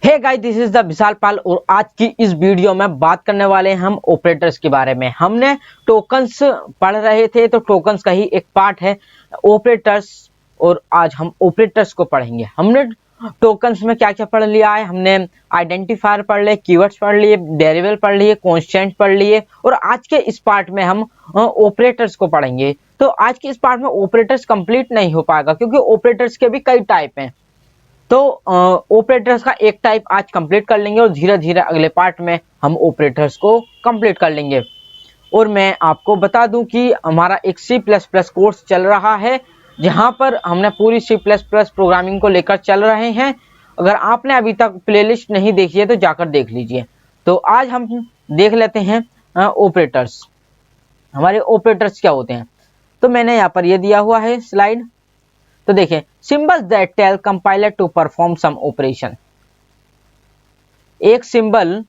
Hey guys, this is the Vishal Pal और आज की इस वीडियो में बात करने वाले हैं हम ऑपरेटर्स के बारे में। हमने टोकन्स पढ़ रहे थे, तो टोकन्स का ही एक पार्ट है ऑपरेटर्स, और आज हम ऑपरेटर्स को पढ़ेंगे। हमने टोकन्स में क्या क्या पढ़ लिया है, हमने आइडेंटिफायर पढ़ लिए, कीवर्ड्स पढ़ लिए, वेरिएबल पढ़ लिए, कांस्टेंट पढ़ लिए, और आज के इस पार्ट में हम ऑपरेटर्स को पढ़ेंगे। तो आज के इस पार्ट में ऑपरेटर्स कंप्लीट नहीं हो पाएगा, क्योंकि ऑपरेटर्स के भी कई टाइप हैं। तो ऑपरेटर्स का एक टाइप आज कंप्लीट कर लेंगे और धीरे धीरे अगले पार्ट में हम ऑपरेटर्स को कंप्लीट कर लेंगे। और मैं आपको बता दूं कि हमारा एक C++ कोर्स चल रहा है, जहां पर हमने पूरी C++ प्रोग्रामिंग को लेकर चल रहे हैं। अगर आपने अभी तक प्लेलिस्ट नहीं देखी है तो जाकर देख लीजिए। तो आज हम देख लेते हैं ऑपरेटर्स। हमारे ऑपरेटर्स क्या होते हैं, तो मैंने यहाँ पर ये दिया हुआ है स्लाइड। तो देखें, symbols that tell compiler to perform some operation. एक सिंबल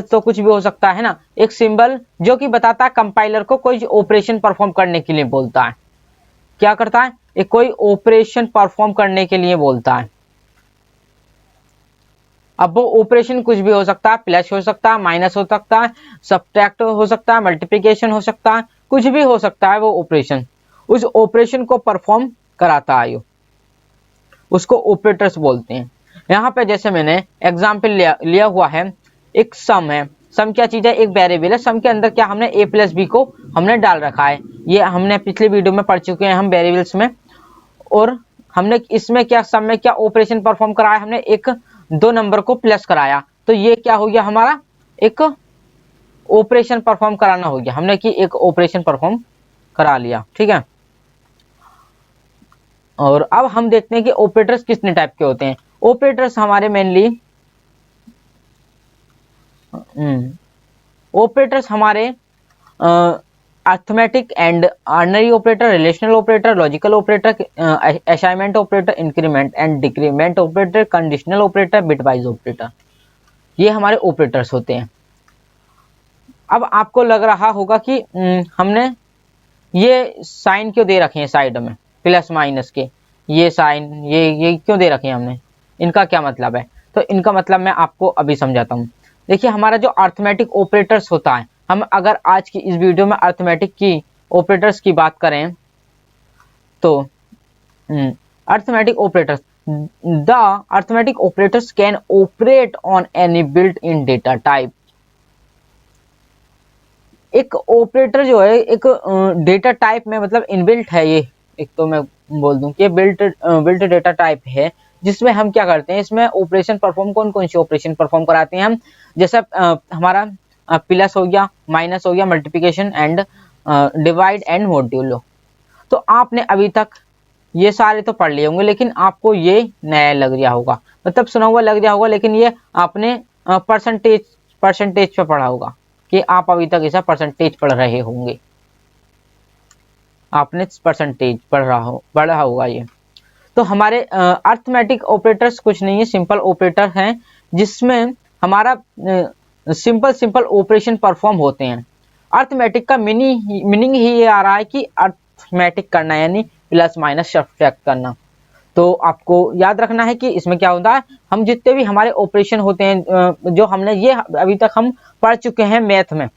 तो कुछ भी हो सकता है ना, एक सिंबल जो कि बताता है कंपाइलर को कोई ऑपरेशन परफॉर्म करने के लिए बोलता है। क्या करता है, एक कोई ऑपरेशन परफॉर्म करने के लिए बोलता है। अब वो ऑपरेशन कुछ भी हो सकता है, प्लस हो सकता है, माइनस हो सकता है, सब्ट्रैक्ट हो सकता है, मल्टीप्लिकेशन हो सकता है, कुछ भी हो सकता है। वो ऑपरेशन, उस ऑपरेशन को परफॉर्म कराता है, उसको ऑपरेटर्स बोलते हैं। यहाँ पे जैसे मैंने एग्जाम्पल लिया हुआ है, एक सम है। सम क्या चीज है, एक वेरिएबल है। सम के अंदर क्या हमने a+b को हमने डाल रखा है, ये हमने पिछले वीडियो में पढ़ चुके हैं हम वेरिएबल्स में। और हमने इसमें क्या, सम में क्या ऑपरेशन परफॉर्म कराया, हमने एक दो नंबर को प्लस कराया। तो ये क्या हो गया, हमारा एक ऑपरेशन परफॉर्म कराना हो गया, हमने कि एक ऑपरेशन परफॉर्म करा लिया। ठीक है, और अब हम देखते हैं कि ऑपरेटर्स कितने टाइप के होते हैं। ऑपरेटर्स हमारे मेनली ऑपरेटर्स हमारे arithmetic and unary operator, relational operator, logical operator, assignment operator, increment and decrement operator, conditional operator, bitwise operator, ये हमारे ऑपरेटर्स होते हैं। अब आपको लग रहा होगा कि हमने ये साइन क्यों दे रखे हैं साइड में, प्लस माइनस के ये साइन, ये क्यों दे रखे हैं हमने, इनका क्या मतलब है। तो इनका मतलब मैं आपको अभी समझाता हूँ। देखिए, हमारा जो अर्थमेटिक ऑपरेटर्स होता है, हम अगर आज की इस वीडियो में अर्थमेटिक की ऑपरेटर्स की बात करें तो arithmetic operators, the arithmetic operators can operate on any built in data type. एक ऑपरेटर जो है एक डेटा टाइप में, मतलब इनबिल्ट है ये, एक तो मैं बोल दूं कि बिल्ट डेटा टाइप है, जिसमें हम क्या करते हैं, इसमें ऑपरेशन परफॉर्म, कौन कौन से ऑपरेशन परफॉर्म कराते हैं हम, जैसे हमारा प्लस हो गया, माइनस हो गया, multiplication and divide and modulo. तो आपने अभी तक ये सारे तो पढ़ लिए होंगे, लेकिन आपको ये नया लग गया होगा, मतलब सुना हुआ लग गया होगा, लेकिन ये आपने परसेंटेज पे पढ़ा होगा कि आप अभी तक ऐसा परसेंटेज पढ़ रहे होंगे, आपने परसेंटेज पढ़ा होगा ये। तो हमारे अर्थमेटिक ऑपरेटर्स कुछ नहीं है, सिंपल ऑपरेटर हैं, जिसमें हमारा सिंपल ऑपरेशन परफॉर्म होते हैं। अर्थमेटिक का मीनिंग ही ये आ रहा है कि अर्थमेटिक करना, यानी प्लस माइनस सब्ट्रैक्ट करना। तो आपको याद रखना है कि इसमें क्या होता है, हम जितने भी हमारे ऑपरेशन होते हैं, जो हमने ये अभी तक हम पढ़ चुके हैं मैथ में,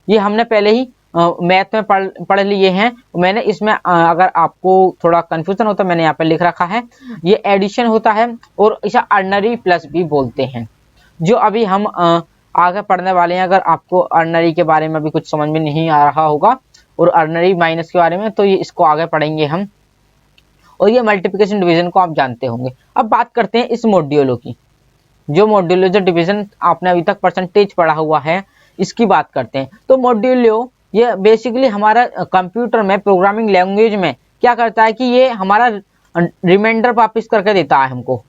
ये हमने पहले ही मैथ में पढ़ लिए हैं। मैंने इसमें अगर आपको थोड़ा कंफ्यूजन होता है, मैंने यहाँ पे लिख रखा है, ये एडिशन होता है और इसे अर्नरी प्लस भी बोलते हैं, जो अभी हम आगे पढ़ने वाले हैं। अगर आपको अर्नरी के बारे में भी कुछ समझ में नहीं आ रहा होगा और अर्नरी माइनस के बारे में, तो ये इसको आगे पढ़ेंगे हम। और ये मल्टीप्लिकेशन डिवीजन को आप जानते होंगे। अब बात करते हैं इस मॉड्यूलो की, जो डिवीजन आपने अभी तक परसेंटेज पढ़ा हुआ है, इसकी बात करते हैं। तो मॉड्यूलो ये बेसिकली हमारा कंप्यूटर में, प्रोग्रामिंग लैंग्वेज में क्या करता है कि ये हमारा रिमाइंडर वापस करके देता है, हमको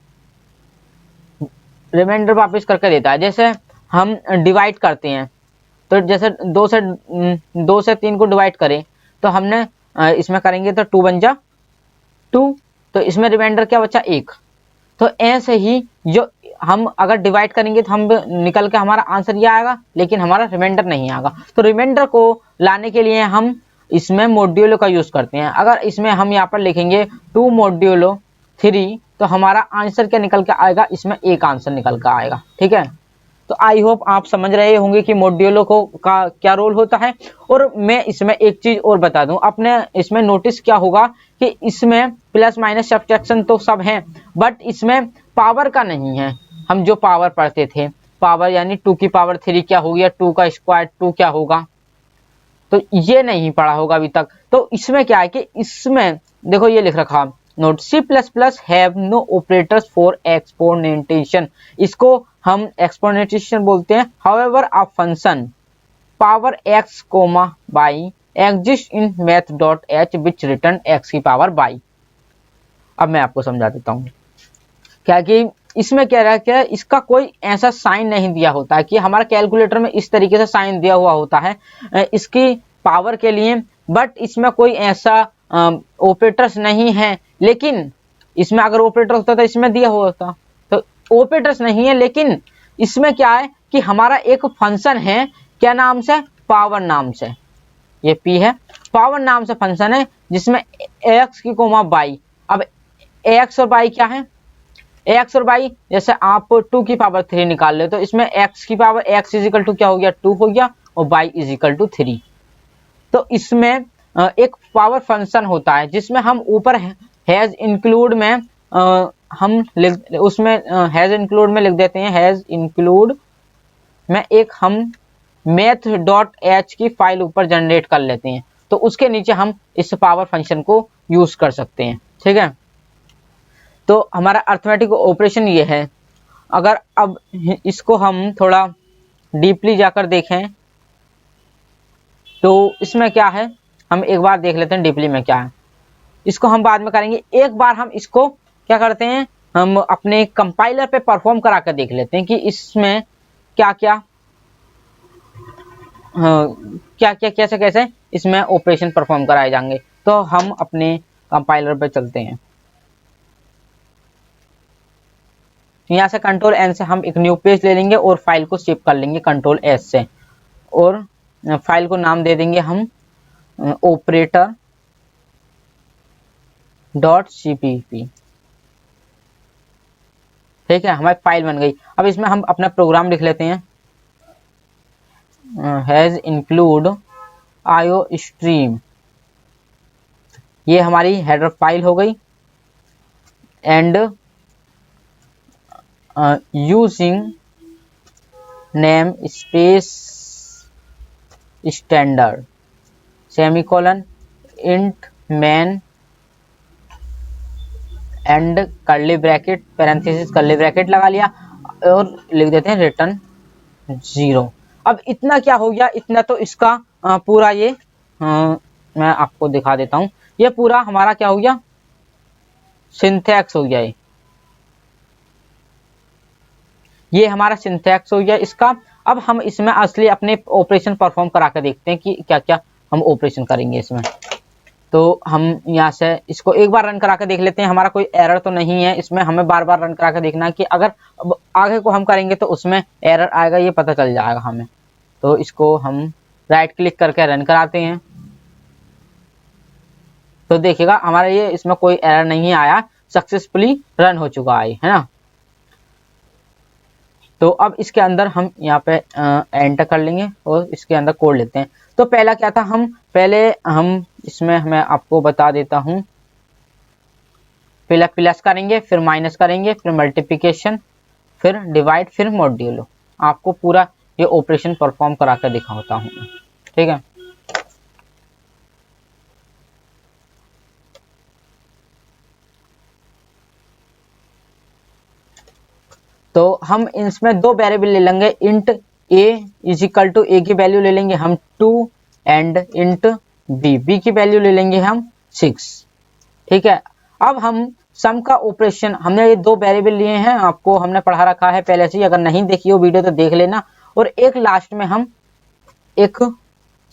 रिमाइंडर वापस करके देता है। जैसे हम डिवाइड करते हैं, तो जैसे 2 से 3 को डिवाइड करें, तो हमने इसमें करेंगे तो 2 बन जा 2, तो इसमें रिमाइंडर क्या बचा 1। तो ऐसे ही जो हम अगर डिवाइड करेंगे तो हम निकल के हमारा आंसर ये आएगा, लेकिन हमारा रिमाइंडर नहीं आएगा। तो रिमाइंडर को लाने के लिए हम इसमें मॉड्यूलो का यूज करते हैं। अगर इसमें हम यहाँ पर लिखेंगे 2 मॉड्यूलो 3 तो हमारा आंसर क्या निकल के आएगा, इसमें एक आंसर निकल के आएगा। ठीक है, तो आई होप आप समझ रहे होंगे कि मॉड्यूलो को का क्या रोल होता है। और मैं इसमें एक चीज और बता दूं, आपने इसमें नोटिस क्या होगा कि इसमें प्लस माइनस सब्ट्रैक्शन तो सब हैं, बट इसमें पावर का नहीं है। हम जो पावर पढ़ते थे, पावर यानी 2 की पावर 3 क्या होगी, या 2 का स्क्वायर 2 क्या होगा, तो ये नहीं पढ़ा होगा अभी तक। तो इसमें क्या है कि इसमें देखो ये लिख रखा note, C++ have no operators for exponentiation, इसको हम एक्सपोनेंटेशन बोलते हैं। However a function power x comma by exist in math.h which return x की पावर बाई। अब मैं आपको समझा देता हूँ क्या कि इसमें क्या रहा क्या, इसका कोई ऐसा साइन नहीं दिया होता है कि हमारा कैलकुलेटर में इस तरीके से साइन दिया हुआ होता है इसकी पावर के लिए, बट इसमें कोई ऐसा ऑपरेटर्स नहीं है। लेकिन इसमें अगर ऑपरेटर होता तो इसमें दिया हुआ होता, तो ऑपरेटर्स नहीं है। लेकिन इसमें क्या है कि हमारा एक फंक्शन है, क्या नाम से, पावर नाम से, ये p है, पावर नाम से फंक्शन है जिसमें x की कोमा बाई। अब x और y क्या है, x और y, जैसे आप 2 की पावर 3 निकाल ले तो इसमें x की पावर x इजिकल टू क्या हो गया, 2 हो गया, और y इजिकल टू 3। तो इसमें एक पावर फंक्शन होता है जिसमें हम ऊपर हैज इंक्लूड में हम उसमें हैज इंक्लूड में लिख देते हैं, हैज इंक्लूड में एक हम math.h की फाइल ऊपर जनरेट कर लेते हैं, तो उसके नीचे हम इस पावर फंक्शन को यूज कर सकते हैं। ठीक है, तो हमारा अर्थमेटिक ऑपरेशन ये है। अगर अब इसको हम थोड़ा डीपली जाकर देखें तो इसमें क्या है, हम एक बार देख लेते हैं डीपली में क्या है, इसको हम बाद में करेंगे। एक बार हम इसको क्या करते हैं, हम अपने कंपाइलर पे परफॉर्म करा कर देख लेते हैं कि इसमें क्या क्या कैसे कैसे इसमें ऑपरेशन परफॉर्म कराए जाएंगे। तो हम अपने कंपाइलर पे चलते हैं, यहाँ से कंट्रोल एन से हम एक न्यू पेज ले लेंगे और फाइल को सेव कर लेंगे कंट्रोल एस से, और फाइल को नाम दे देंगे हम ऑपरेटर .cpp। ठीक है, हमारी फाइल बन गई। अब इसमें हम अपना प्रोग्राम लिख लेते हैं, हैज इंक्लूड आयो स्ट्रीम, ये हमारी हेडर फाइल हो गई, and using name space standard semicolon int man and curly bracket parenthesis curly bracket लगा लिया और लिख देते हैं रिटर्न 0। अब इतना क्या हो गया, इतना तो इसका पूरा ये मैं आपको दिखा देता हूँ, ये पूरा हमारा क्या हो गया, सिंथेक्स हो गया, ये हमारा सिंथेक्स हो गया इसका। अब हम इसमें असली अपने ऑपरेशन परफॉर्म करा कर देखते हैं कि क्या क्या हम ऑपरेशन करेंगे इसमें। तो हम यहाँ से इसको एक बार रन करा कर देख लेते हैं, हमारा कोई एरर तो नहीं है इसमें। हमें बार बार रन करा कर देखना है कि अगर आगे को हम करेंगे तो उसमें एरर आएगा, ये पता चल जाएगा हमें। तो इसको हम राइट क्लिक करके रन कराते हैं, तो देखिएगा हमारा ये इसमें कोई एरर नहीं आया, सक्सेसफुली रन हो चुका है ना। तो अब इसके अंदर हम यहाँ पे एंटर कर लेंगे और इसके अंदर कोड लेते हैं। तो पहला क्या था, हम इसमें मैं आपको बता देता हूँ, पहले प्लस करेंगे, फिर माइनस करेंगे, फिर मल्टीप्लिकेशन, फिर डिवाइड, फिर मॉड्यूलो। आपको पूरा ये ऑपरेशन परफॉर्म करा कर दिखाता हूँ। ठीक है, तो हम इसमें दो वेरिएबल ले लेंगे, int a is equal to a की वैल्यू ले लेंगे हम 2 एंड इंट b की वैल्यू ले लेंगे हम 6। ठीक है, अब हम सम का ऑपरेशन, हमने ये दो वेरिएबल लिए हैं, आपको हमने पढ़ा रखा है पहले से ही, अगर नहीं देखी हो वीडियो तो देख लेना। और एक लास्ट में हम एक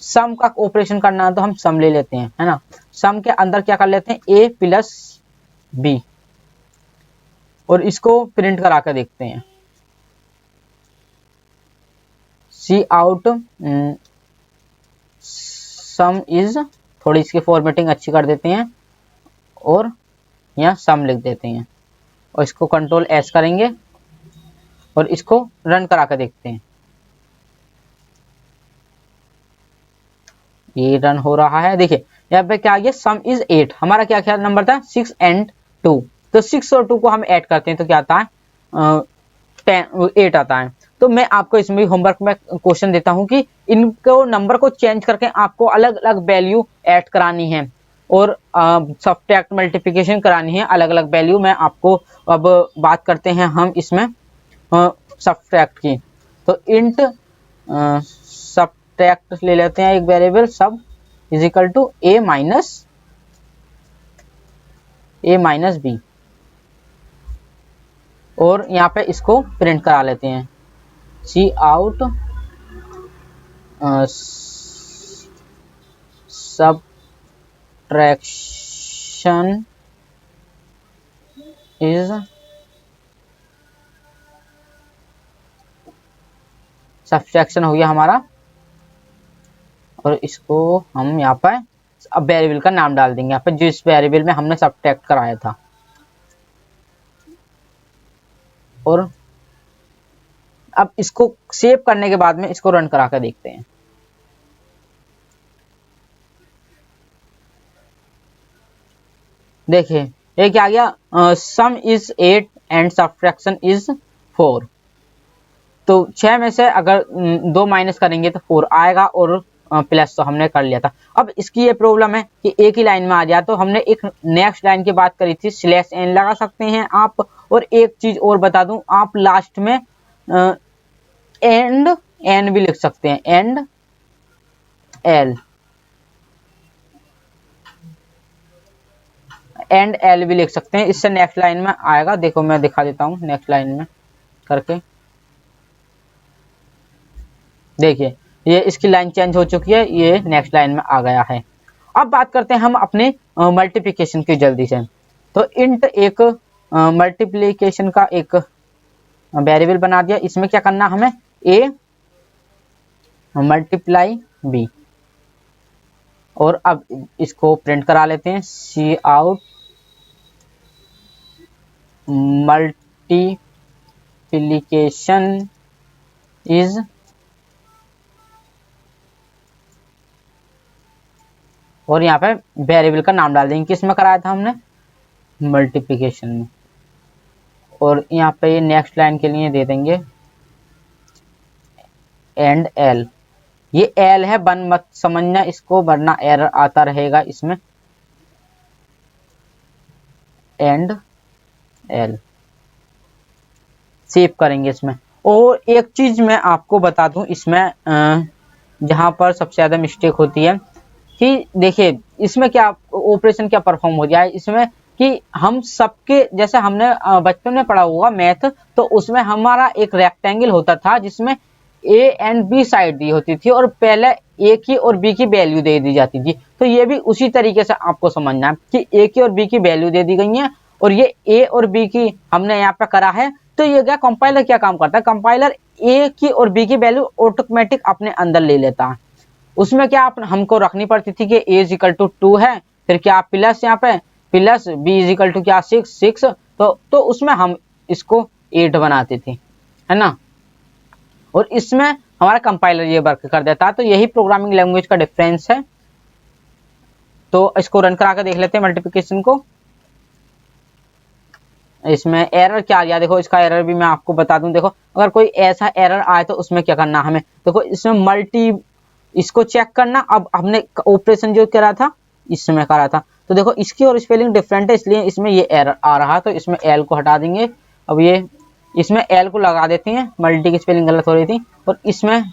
सम का ऑपरेशन करना है तो हम सम ले लेते हैं, है ना। सम के अंदर क्या कर लेते हैं, a प्लस b, और इसको प्रिंट करा कर देखते हैं, सी आउट सम इज थोड़ी इसकी फॉर्मेटिंग अच्छी कर देते हैं और यहाँ सम लिख देते हैं और इसको कंट्रोल एस करेंगे और इसको रन करा कर देखते हैं। ये रन हो रहा है। देखिए यहाँ पे क्या आ गया, सम इज 8। हमारा क्या क्या नंबर था, 6 and 2। तो 6 और 2 को हम ऐड करते हैं तो क्या आता है, 8 आता है। तो मैं आपको इसमें होमवर्क में क्वेश्चन देता हूं कि इनको नंबर को चेंज करके आपको अलग अलग वैल्यू ऐड करानी है और सब्ट्रैक्ट मल्टीप्लिकेशन करानी है, अलग अलग वैल्यू। मैं आपको अब बात करते हैं हम इसमें सब्ट्रैक्ट की। तो इंट सब्ट्रैक्ट ले लेते हैं एक variable sub is equal to a minus b और यहाँ पे इसको प्रिंट करा लेते हैं, C out subtraction is subtraction हो गया हमारा। और इसको हम यहाँ पर अब वेरिएबल का नाम डाल देंगे यहाँ पे जिस वेरिएबल में हमने सब्ट्रैक्ट कराया था। और अब इसको सेव करने के बाद में इसको रन करा कर देखते हैं। देखिए ये क्या आ गया, सम इज 8 एंड सब्ट्रैक्शन इज 4। तो 6 में से अगर 2 माइनस करेंगे तो 4 आएगा और प्लस तो हमने कर लिया था। अब इसकी ये प्रॉब्लम है कि एक ही लाइन में आ जाए। तो हमने एक नेक्स्ट लाइन की बात करी थी, स्लैश एन लगा सकते हैं आप। और एक चीज और बता दूं, आप लास्ट में एंड एन भी लिख सकते हैं, एंड एल भी लिख सकते हैं। इससे नेक्स्ट लाइन में आएगा। देखो मैं दिखा देता हूं नेक्स्ट लाइन में करके। देखिए ये इसकी लाइन चेंज हो चुकी है, ये नेक्स्ट लाइन में आ गया है। अब बात करते हैं हम अपने मल्टीप्लिकेशन की जल्दी से। तो इंट एक मल्टीप्लिकेशन का एक वेरिएबल बना दिया। इसमें क्या करना हमें, a मल्टीप्लाई b और अब इसको प्रिंट करा लेते हैं, सी आउट मल्टीप्लिकेशन इज और यहाँ पे वेरिएबल का नाम डाल देंगे, किस में कराया था हमने, मल्टीप्लिकेशन में। और यहाँ पे नेक्स्ट लाइन के लिए दे देंगे एंड एल। ये एल है, बन मत समझना इसको वरना एरर आता रहेगा इसमें। एंड एल सेव करेंगे इसमें। और एक चीज मैं आपको बता दूं इसमें, जहां पर सबसे ज्यादा मिस्टेक होती है कि देखिए इसमें क्या ऑपरेशन क्या परफॉर्म हो जाए इसमें कि हम सबके, जैसे हमने बचपन में पढ़ा होगा मैथ, तो उसमें हमारा एक रेक्टेंगल होता था जिसमें ए एंड बी साइड दी होती थी और पहले ए की और बी की वैल्यू दे दी जाती थी। तो ये भी उसी तरीके से आपको समझना है कि ए की और बी की वैल्यू दे दी गई है और ये ए और बी की हमने यहाँ पे करा है। तो ये क्या कंपाइलर क्या काम करता है, कंपाइलर ए की और बी की वैल्यू ऑटोमेटिक अपने अंदर ले लेता है। उसमें क्या हमको रखनी पड़ती थी कि a इज इक्वल टू 2 है, फिर क्या प्लस यहाँ पे plus b is equal to क्या 6। तो उसमें हम इसको 8 बनाते थे, है ना। और इसमें हमारा कंपाइलर ये वर्क कर देता है। तो यही प्रोग्रामिंग लैंग्वेज का डिफरेंस है। तो इसको रन करा कर देख लेते हैं मल्टीप्लिकेशन को। इसमें एरर क्या आ गया, देखो इसका एरर भी मैं आपको बता दूं। देखो अगर कोई ऐसा एरर आए तो उसमें क्या करना हमें, देखो इसमें मल्टी इसको चेक करना। अब हमने ऑपरेशन जो करा था इसमें करा था, तो देखो इसकी और स्पेलिंग डिफरेंट है इसलिए इसमें ये एरर आ रहा है। तो इसमें एल को हटा देंगे। अब ये इसमें एल को लगा देते हैं, मल्टी की स्पेलिंग गलत हो रही थी, और इसमें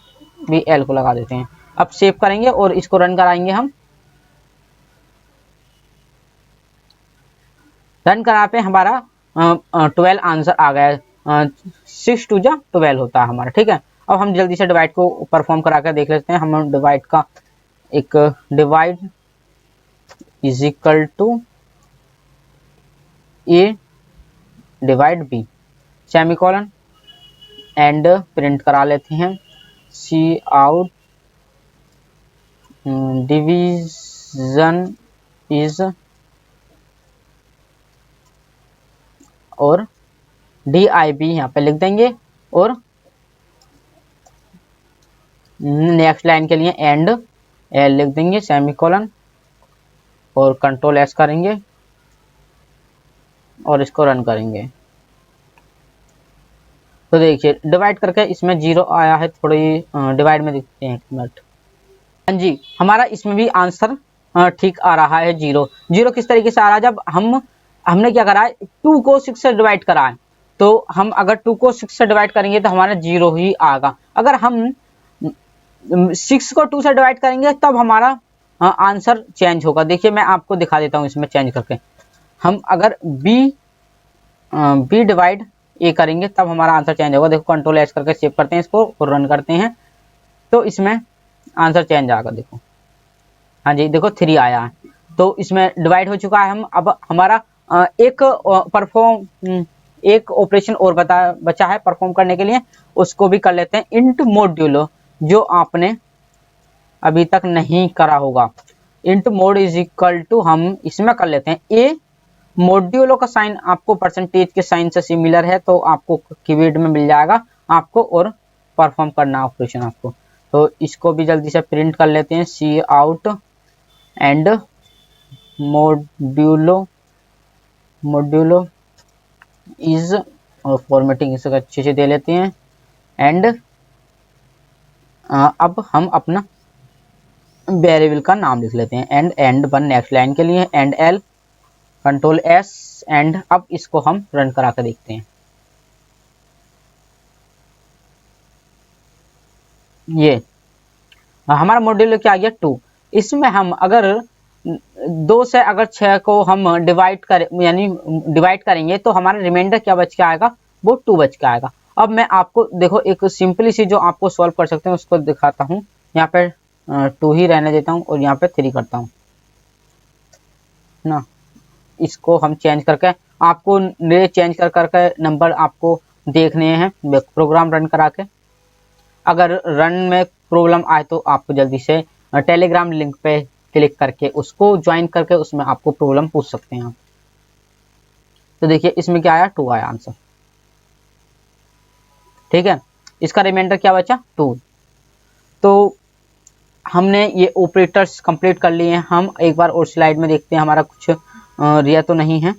भी एल को लगा देते हैं। अब सेव करेंगे और इसको रन कराएंगे हम। रन करा पे हमारा 12 आंसर आ गया है। 6 टू जा 12 होता है हमारा, ठीक है। अब हम जल्दी से डिवाइड को परफॉर्म करा कर देख लेते हैं। हम डिवाइड का एक divide is equal to A divide B semicolon and print करा लेते हैं, सी आउट डिवीजन इज और DIB यहाँ पे लिख देंगे और नेक्स्ट लाइन के लिए एंड एल लिख देंगे सेमीकोलन और कंट्रोल एस करेंगे और इसको रन करेंगे। तो देखिए डिवाइड करके इसमें 0 आया है, थोड़ी डिवाइड में देखते हैं, एक मिनट। हाँ जी, हमारा इसमें भी आंसर ठीक आ रहा है। 0 0 किस तरीके से आ रहा है, जब हमने क्या करा है, 2 को 6 से डिवाइड करा है, तो हम अगर 2 को 6 से डिवाइड करेंगे तो हमारा 0 ही आएगा। अगर हम 6 को 2 से डिवाइड करेंगे तब हमारा आंसर चेंज होगा। देखिए मैं आपको दिखा देता हूँ इसमें चेंज करके। हम अगर बी डिवाइड ए करेंगे तब हमारा आंसर चेंज होगा। देखो कंट्रोल एस करके सेव करते हैं इसको और रन करते हैं तो इसमें आंसर चेंज आएगा। देखो हाँ जी, देखो 3 आया है, तो इसमें डिवाइड हो चुका है। हम अब हमारा एक ऑपरेशन और बचा है परफॉर्म करने के लिए, उसको भी कर लेते हैं। इंट मॉड्यूलो, जो आपने अभी तक नहीं करा होगा। Int mod is equal to, हम इसमें कर लेते हैं ए मॉड्यूलो का साइन आपको परसेंटेज के साइन से सिमिलर है, तो आपको कीवर्ड में मिल जाएगा आपको और परफॉर्म करना ऑपरेशन आपको। तो इसको भी जल्दी से प्रिंट कर लेते हैं, C out and modulo is, और फॉर्मेटिंग इसको अच्छे से दे लेते हैं एंड अब हम अपना वेरिएबल का नाम लिख लेते हैं एंड 1 नेक्स्ट लाइन के लिए and L control S and अब इसको हम रन करा कर देखते हैं। ये हमारा मॉड्यूल क्या आ गया 2। इसमें हम अगर 2 से अगर 6 को हम डिवाइड करें, यानी डिवाइड करेंगे तो हमारा रिमाइंडर क्या बच के आएगा, वो 2 बच के आएगा। अब मैं आपको देखो एक सिंपली सी जो आपको सॉल्व कर सकते हैं उसको दिखाता हूँ। यहाँ पे 2 ही रहने देता हूँ और यहाँ पे 3 करता हूँ ना। इसको हम चेंज करके आपको चेंज कर करके नंबर आपको देखने हैं प्रोग्राम रन करा के। अगर रन में प्रॉब्लम आए तो आपको जल्दी से टेलीग्राम लिंक पे क्लिक करके उसको ज्वाइन करके उसमें आपको प्रॉब्लम पूछ सकते हैं आप। तो देखिए इसमें क्या आया, 2 आया आंसर। ठीक है, इसका रिमाइंडर क्या बचा 2। तो हमने ये ऑपरेटर्स कंप्लीट कर लिए हैं। हम एक बार और स्लाइड में देखते हैं हमारा कुछ रिया तो नहीं है।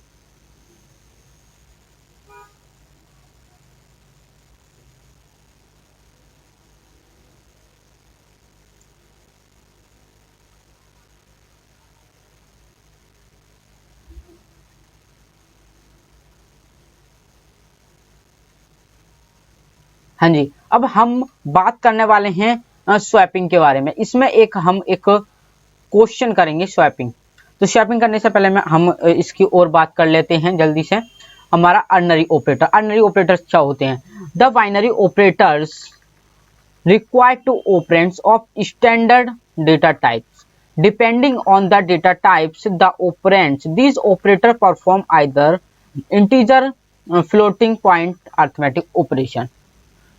हाँ जी, अब हम बात करने वाले हैं स्वैपिंग के बारे में। इसमें हम एक क्वेश्चन करेंगे स्वैपिंग। तो स्वैपिंग करने से पहले हम इसकी और बात कर लेते हैं जल्दी से। हमारा अर्नरी ऑपरेटर्स क्या होते हैं? The binary operators require two operands of standard data types. Depending on the data types, the operands, these operators perform either integer, floating point arithmetic operation.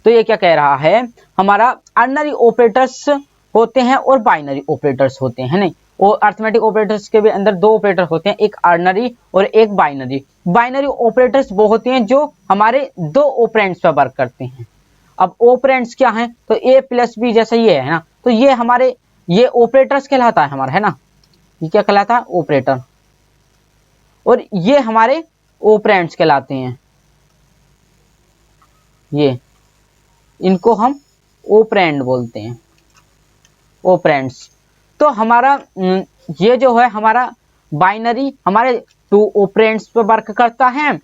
तो ये क्या कह रहा है, हमारा अर्नरी ऑपरेटर्स होते हैं और बाइनरी ऑपरेटर्स होते हैं। नहीं, और अर्थमेटिक ऑपरेटर्स के भी अंदर 2 ऑपरेटर होते हैं, एक अर्नरी और एक बाइनरी। बाइनरी ऑपरेटर्स वो होते हैं जो हमारे 2 ऑपरेंड्स पर वर्क करते हैं। अब ऑपरेंड्स क्या हैं, तो a प्लस बी जैसा ये है ना, तो ये हमारे ये ऑपरेटर्स कहलाता है हमारा, है ना। ये क्या कहलाता है, ऑपरेटर। और ये हमारे ऑपरेंड्स कहलाते हैं। ये इनको हम ऑपरेंड बोलते हैं, ऑपरेंड्स। तो हमारा ये जो है हमारा बाइनरी हमारे 2 ऑपरेंड्स पर वर्क करता है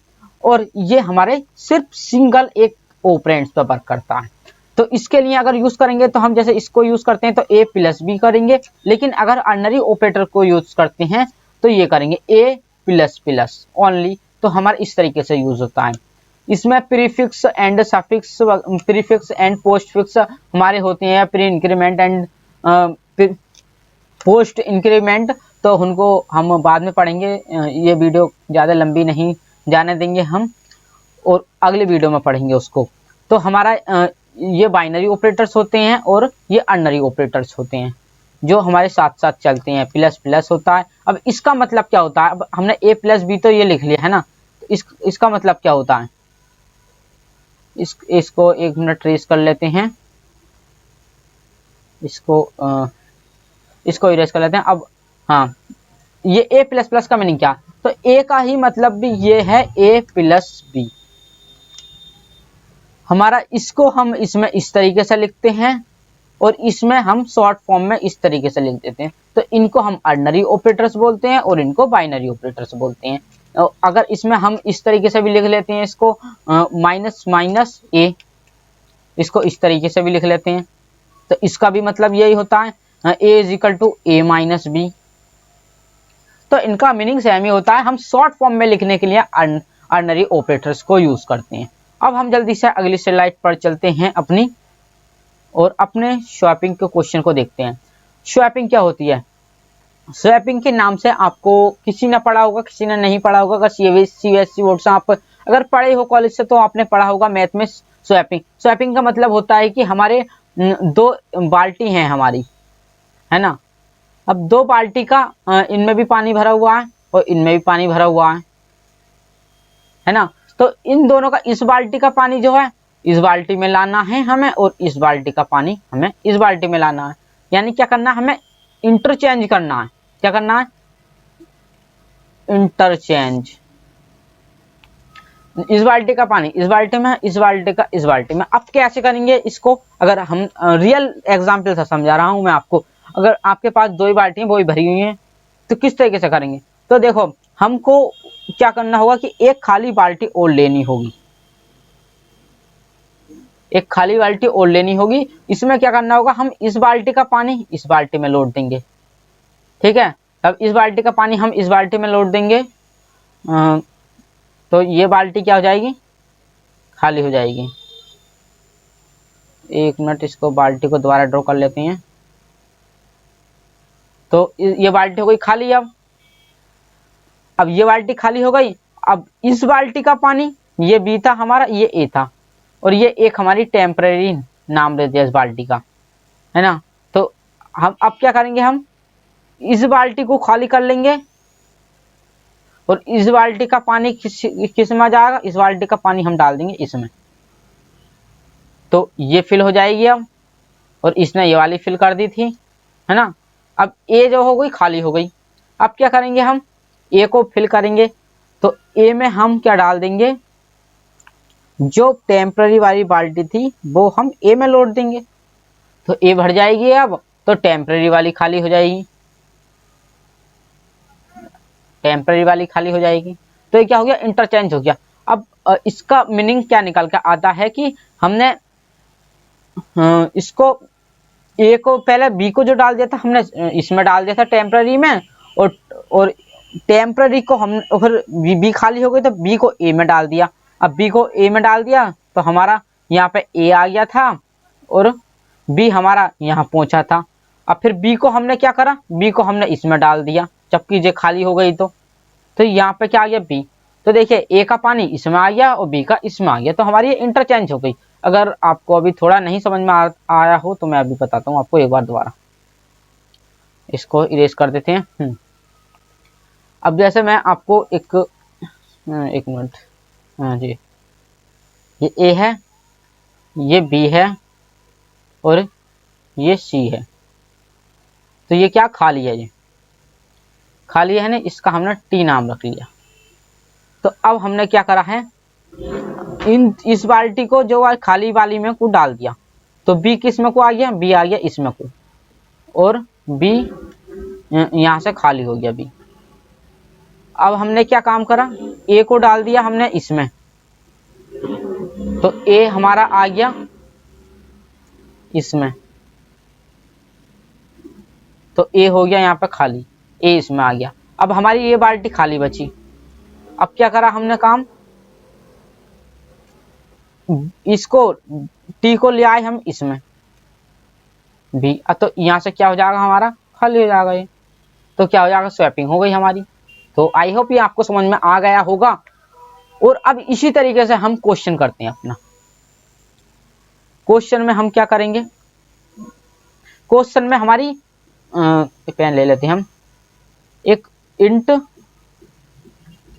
और ये हमारे सिर्फ सिंगल एक ऑपरेंड्स पर वर्क करता है। तो इसके लिए अगर यूज करेंगे तो हम जैसे इसको यूज करते हैं तो a प्लस बी करेंगे, लेकिन अगर अर्नरी ऑपरेटर को यूज करते हैं तो ये करेंगे a प्लस प्लस ओनली। तो हमारा इस तरीके से यूज होता है। इसमें prefix and suffix, prefix and postfix हमारे होते हैं। Pre increment and post increment, तो उनको हम बाद में पढ़ेंगे। ये वीडियो ज़्यादा लंबी नहीं जाने देंगे हम, और अगले वीडियो में पढ़ेंगे उसको। तो हमारा ये बाइनरी ऑपरेटर्स होते हैं और ये अर्नरी ऑपरेटर्स होते हैं। जो हमारे साथ साथ चलते हैं, प्लस प्लस होता है। अब इसका मतलब क्या होता है, अब हमने a प्लस बी तो ये लिख लिया है ना, तो इसका मतलब क्या होता है, इसको एक मिनट ट्रेस कर लेते हैं, इसको इरेज कर लेते हैं। अब हाँ, ये a प्लस प्लस का मीनिंग क्या, तो a का ही मतलब भी ये है a प्लस बी हमारा। इसको हम इसमें इस तरीके से लिखते हैं और इसमें हम शॉर्ट फॉर्म में इस तरीके से लिख देते हैं। तो इनको हम ऑर्डिनरी ऑपरेटर्स बोलते हैं और इनको बाइनरी ऑपरेटर्स बोलते हैं। अगर इसमें हम इस तरीके से भी लिख लेते हैं, इसको माइनस माइनस ए, इसको इस तरीके से भी लिख लेते हैं, तो इसका भी मतलब यही होता है, A is equal to A minus B. तो इनका मीनिंग सेम ही होता है, हम शॉर्ट फॉर्म में लिखने के लिए ऑर्डिनरी ऑपरेटर्स को यूज करते हैं। अब हम जल्दी से अगली स्लाइड पर चलते हैं अपनी, और अपने स्वैपिंग के क्वेश्चन को देखते हैं। स्वैपिंग क्या होती है, स्वैपिंग के नाम से आपको किसी ने पढ़ा होगा, किसी ने नहीं पढ़ा होगा। अगर CBSE बोर्ड से आप अगर पढ़े हो कॉलेज से, तो आपने पढ़ा होगा मैथ में स्वैपिंग। स्वैपिंग का मतलब होता है कि हमारे दो बाल्टी हैं हमारी, है ना। अब दो बाल्टी का इनमें भी पानी भरा हुआ है और इनमें भी पानी भरा हुआ है ना। तो इन दोनों का, इस बाल्टी का पानी जो है इस बाल्टी में लाना है हमें, और इस बाल्टी का पानी हमें इस बाल्टी में लाना है। यानी क्या करना है, हमें इंटरचेंज करना है। क्या करना है, इंटरचेंज। इस बाल्टी का पानी इस बाल्टी में, इस बाल्टी का इस बाल्टी में। अब कैसे करेंगे इसको, अगर हम रियल एग्जाम्पल से समझा रहा हूं मैं आपको। अगर आपके पास दो ही बाल्टी हैं, वो ही भरी हुई हैं, तो किस तरीके से करेंगे, तो देखो हमको क्या करना होगा कि एक खाली बाल्टी और लेनी होगी, एक खाली बाल्टी और लेनी होगी। इसमें क्या करना होगा, हम इस बाल्टी का पानी इस बाल्टी में लोड देंगे, ठीक है। अब इस बाल्टी का पानी हम इस बाल्टी में लोड देंगे, तो ये बाल्टी क्या हो जाएगी, खाली हो जाएगी। एक मिनट, इसको बाल्टी को दोबारा ड्रॉ कर लेते हैं। तो ये बाल्टी हो गई खाली। अब ये बाल्टी खाली हो गई। अब इस बाल्टी का पानी, ये बी था हमारा, ये ए था, और ये एक हमारी टेम्परेरी नाम दे दिया इस बाल्टी का, है ना। तो हम अब क्या करेंगे, हम इस बाल्टी को खाली कर लेंगे और इस बाल्टी का पानी किस में जाएगा, इस बाल्टी का पानी हम डाल देंगे इसमें, तो ये फिल हो जाएगी अब। और इसने ये वाली फिल कर दी थी, है ना। अब ए जो हो गई खाली हो गई। अब क्या करेंगे, हम ए को फिल करेंगे, तो ए में हम क्या डाल देंगे, जो टेम्पररी वाली बाल्टी थी वो हम ए में लोड देंगे, तो ए भर जाएगी अब, तो टेम्पररी वाली खाली हो जाएगी, टेम्पररी वाली खाली हो जाएगी। तो ये क्या हो गया, इंटरचेंज हो गया। अब इसका मीनिंग क्या निकल कर आता है कि हमने इसको ए को पहले बी को जो डाल दिया था, हमने इसमें डाल दिया था टेम्पररी में, और टेम्पररी को हम फिर बी खाली हो गई तो बी को ए में डाल दिया। अब बी को ए में डाल दिया तो हमारा यहाँ पे ए आ गया था और बी हमारा यहाँ पहुंचा था। अब फिर बी को हमने क्या करा, बी को हमने इसमें डाल दिया, जबकि ये खाली हो गई। तो यहाँ पे क्या आ गया, बी। तो देखिए ए का पानी इसमें आ गया और बी का इसमें आ गया, तो हमारी ये इंटरचेंज हो गई। अगर आपको अभी थोड़ा नहीं समझ में आया हो तो मैं अभी बताता हूँ आपको एक बार दोबारा। इसको इरेज कर देते हैं। अब जैसे मैं आपको एक मिनट, हाँ जी, ये ए है, ये बी है और ये सी है। तो ये क्या खाली है, ये खाली है ना, इसका हमने टी नाम रख लिया। तो अब हमने क्या करा है, इस बाल्टी को जो खाली वाली में को डाल दिया, तो बी किस में को आ गया, बी आ गया इसमें को, और बी यहाँ से खाली हो गया बी। अब हमने क्या काम करा, ए को डाल दिया हमने इसमें, तो ए हमारा आ गया इसमें, तो ए हो गया यहाँ पे खाली, ए इसमें आ गया। अब हमारी ये बाल्टी खाली बची। अब क्या करा हमने काम, इसको टी को ले आए हम इसमें बी, तो यहाँ से क्या हो जाएगा, हमारा खाली हो जाएगा ये। तो क्या हो जाएगा, स्वैपिंग हो गई हमारी। तो आई होप ये आपको समझ में आ गया होगा। और अब इसी तरीके से हम क्वेश्चन करते हैं अपना। क्वेश्चन में हम क्या करेंगे, क्वेश्चन में हमारी पेन ले लेते हैं हम। एक int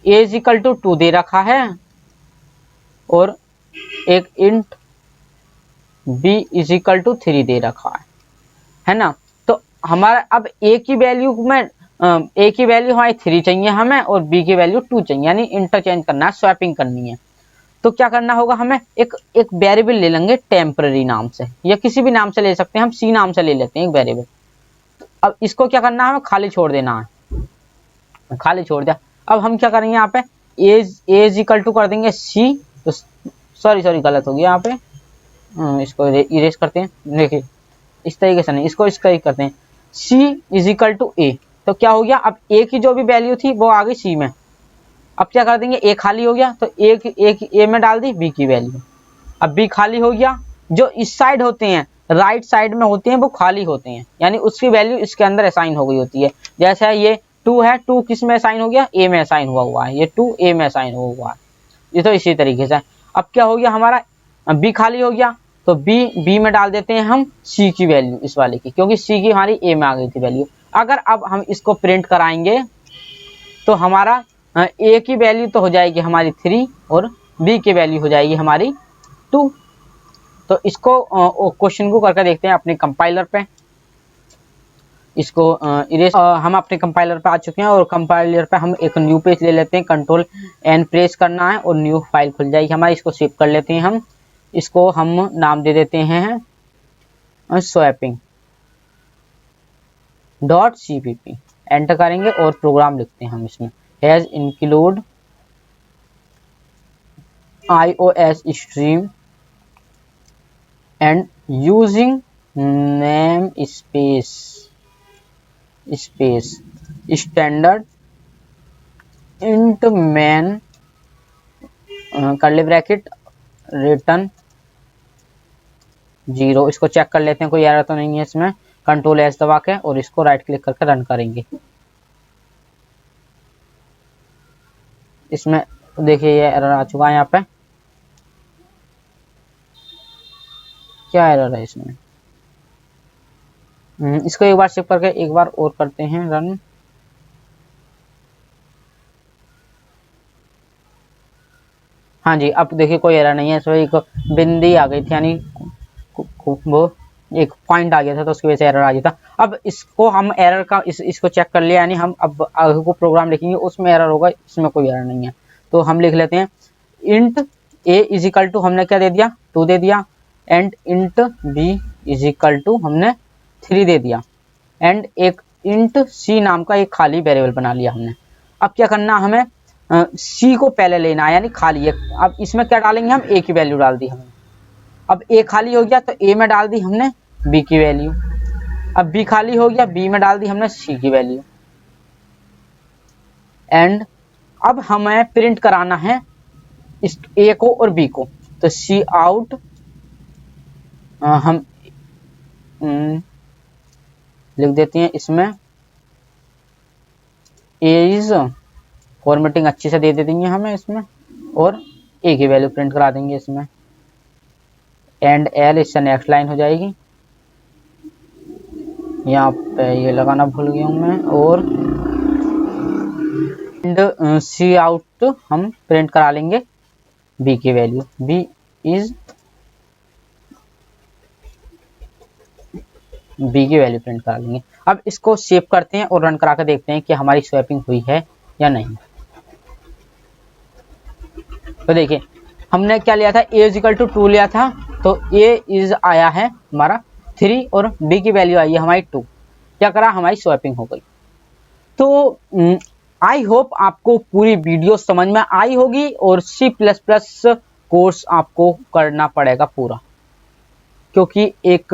A is equal to 2 दे रखा है और एक int B is equal to 3 दे रखा है ना। तो हमारा अब ए की वैल्यू में ए की वैल्यू हमारी 3 चाहिए हमें और बी की वैल्यू 2 चाहिए, यानी इंटरचेंज करना है, स्वैपिंग करनी है। तो क्या करना होगा, हमें एक वेरिएबल ले लेंगे टेम्पररी नाम से, या किसी भी नाम से ले सकते हैं, हम सी नाम से ले लेते हैं एक वेरिएबल। अब इसको क्या करना है, हमें खाली छोड़ देना है, खाली छोड़ दिया। अब हम क्या करेंगे, यहाँ पे ए इज इक्वल टू कर देंगे सी, तो सॉरी गलत हो गया यहाँ पे, इसको इरेज करते हैं। देखिए इस तरीके से नहीं, इसको इस तरीके करते हैं, सी इज इक्वल टू ए। तो क्या हो गया, अब ए की जो भी वैल्यू थी वो आ गई सी में। अब क्या कर देंगे, ए खाली हो गया तो एक ए में डाल दी बी की वैल्यू। अब बी खाली हो गया, जो इस साइड होते हैं राइट साइड में होते हैं वो खाली होते हैं, यानी उसकी वैल्यू इसके अंदर असाइन हो गई होती है। जैसे ये 2 है, 2 किस में असाइन हो गया, ए में असाइन हुआ है, ये 2 ए में असाइन हुआ है, ये तो इसी तरीके से। अब क्या हो गया, हमारा बी खाली हो गया तो बी में डाल देते हैं हम सी की वैल्यू, इस वाले की, क्योंकि सी की हमारी ए में आ गई थी वैल्यू। अगर अब हम इसको प्रिंट कराएंगे तो हमारा ए की वैल्यू तो हो जाएगी हमारी 3 और बी की वैल्यू हो जाएगी हमारी 2। तो इसको क्वेश्चन को करके देखते हैं अपने कंपाइलर पे। इसको इरेज हम अपने कंपाइलर पे आ चुके हैं और कंपाइलर पे हम एक न्यू पेज ले लेते हैं, कंट्रोल एन प्रेस करना है और न्यू फाइल खुल जाएगी हमारी। इसको सेव कर लेते हैं हम, इसको हम नाम दे देते हैं स्वैपिंग .cpp। एंटर करेंगे और प्रोग्राम लिखते हैं हम इसमें, has include iOS stream and using namespace standard int main curly bracket return 0। इसको चेक कर लेते हैं कोई एरर तो नहीं है इसमें, कंट्रोल एस दबा के और इसको राइट क्लिक करके रन करेंगे। इसमें देखिए ये एरर आ चुका है, यहाँ पे क्या एरर है इसमें, इसको एक बार चेक करके एक बार और करते हैं रन। हाँ जी, अब देखिए कोई एरर नहीं है, इसमें एक बिंदी आ गई थी, यानी वो एक पॉइंट आ गया था तो उसकी वजह से एरर आ गया था। अब इसको हम एरर का इसको चेक कर लिया, यानी हम अब आगे को प्रोग्राम लिखेंगे उसमें एरर होगा, इसमें कोई एरर नहीं है। तो हम लिख लेते हैं int A is equal to, हमने क्या दे दिया 2 दे दिया, and int B is equal to हमने 3 दे दिया, एंड एक इंट सी नाम का एक खाली वेरिएबल बना लिया हमने। अब क्या करना, हमें सी को पहले लेना है, यानी खाली है। अब इसमें क्या डालेंगे, हम ए की वैल्यू डाल दी हमने। अब ए खाली हो गया तो ए में डाल दी हमने बी की वैल्यू। अब बी खाली हो गया, बी में डाल दी हमने सी की वैल्यू। एंड अब हमें प्रिंट कराना है इस ए को और बी को, तो सी आउट हम लिख देते हैं इसमें, ए इज फॉर्मेटिंग अच्छी से दे देंगे हमें इसमें, और ए की वैल्यू प्रिंट करा देंगे इसमें। एंड एल इससे नेक्स्ट लाइन हो जाएगी, यहाँ पे ये लगाना भूल गया हूँ मैं, और एंड सी आउट हम प्रिंट करा लेंगे बी की वैल्यू, बी इज बी की वैल्यू प्रिंट करा लेंगे। अब इसको सेव करते हैं और रन करा कर देखते हैं कि हमारी स्वैपिंग हुई है या नहीं। तो देखिए हमने क्या लिया था, ए इज इक्वल टू 2 लिया था, तो ए इज आया है हमारा 3 और बी की वैल्यू आई है हमारी 2। क्या करा, हमारी स्वैपिंग हो गई। तो आई होप आपको पूरी वीडियो समझ में आई होगी, और C++ कोर्स आपको करना पड़ेगा पूरा, क्योंकि एक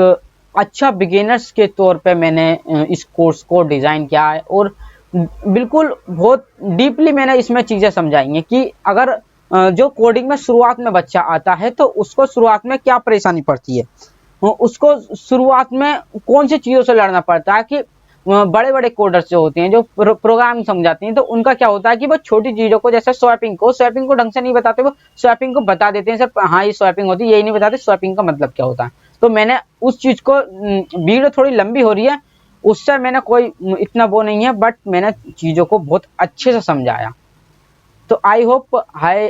अच्छा बिगिनर्स के तौर पे मैंने इस कोर्स को डिज़ाइन किया है, और बिल्कुल बहुत डीपली मैंने इसमें चीज़ें समझाई हैं कि अगर जो कोडिंग में शुरुआत में बच्चा आता है तो उसको शुरुआत में क्या परेशानी पड़ती है, उसको शुरुआत में कौन सी चीज़ों से लड़ना पड़ता है। कि बड़े बड़े कोडर्स जो होते हैं, जो प्रोग्रामिंग समझाते हैं, तो उनका क्या होता है कि वो छोटी चीज़ों को, जैसे स्वैपिंग को ढंग से नहीं बताते, वो स्वैपिंग को बता देते हैं सिर्फ, हाँ ये स्वैपिंग होती है, यही नहीं बताते स्वैपिंग का मतलब क्या होता है। तो मैंने उस चीज़ को, वीडियो थोड़ी लंबी हो रही है, उससे मैंने कोई इतना वो नहीं है, बट मैंने चीज़ों को बहुत अच्छे से समझाया। तो आई होप हाय